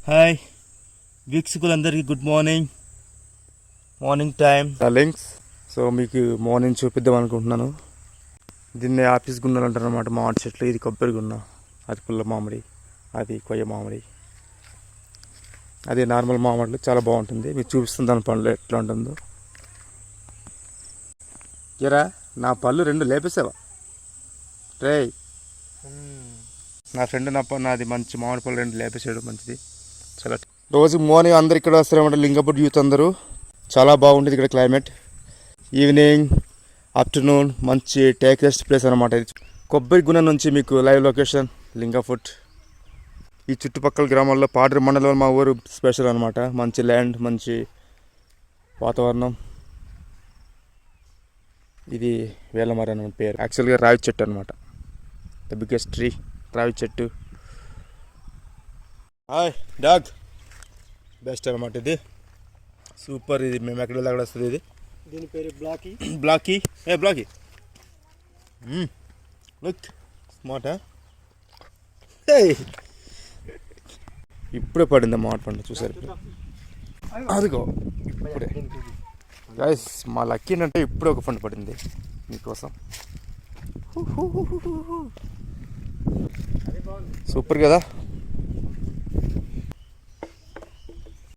Hi వీక్షకులందరికీ good morning time links. So మీకు morning చూపిద్దాం అనుకుంటున్నాను. దీన్ని ఆఫీస్ గున్నలు అంటారు అనమాట. మామిడి చెట్లు, ఇది కొబ్బరి గున్న, అది పుల్ల మామిడి, అది కొయ్య మామిడి, అది నార్మల్ మామిడిలు. చాలా బాగుంటుంది. మీకు చూపిస్తుంది దాని పళ్ళు ఎట్లా ఉంటుందో. జరా నా పళ్ళు 2 లేపేసావా రే? నా ఫ్రెండ్ నాది మంచి మామిడి పళ్ళు 2 లేపేసాడు. మంచిది. చాలా రోజు మార్నింగ్ అందరు ఇక్కడ వస్తారన్నమాట. లింగపూర్ యూత్ అందరూ. చాలా బాగుంటుంది ఇక్కడ క్లైమేట్. ఈవినింగ్, ఆఫ్టర్నూన్ మంచి టేక్ రెస్ట్ ప్లేస్ అనమాట. ఇది కొబ్బరి గుణ నుంచి మీకు లైవ్ లొకేషన్ లింగఫుట్. ఈ చుట్టుపక్కల గ్రామాల్లో పాడేరు మండలంలో మా ఊరు స్పెషల్ అనమాట. మంచి ల్యాండ్, మంచి వాతావరణం. ఇది వేలమర అన్న పేరు. యాక్చువల్గా రావి చెట్టు అనమాట. ద బిగ్గెస్ట్ ట్రీ రావి చెట్టు. హాయ్ డాగ్, బెస్ట్ అనమాట. ఇది సూపర్. ఇది మేము ఎక్కడ వెళ్ళి అక్కడ వస్తుంది. ఇది దీని పేరు Blackie. Blackie Blackie look smart. ఇప్పుడే పడింది మామిడి పండు, చూసారు? అదిగో ఇప్పుడే గైస్. మా లక్కీ అంటే ఇప్పుడే ఒక పండు పడింది మీకోసం. సూపర్ కదా.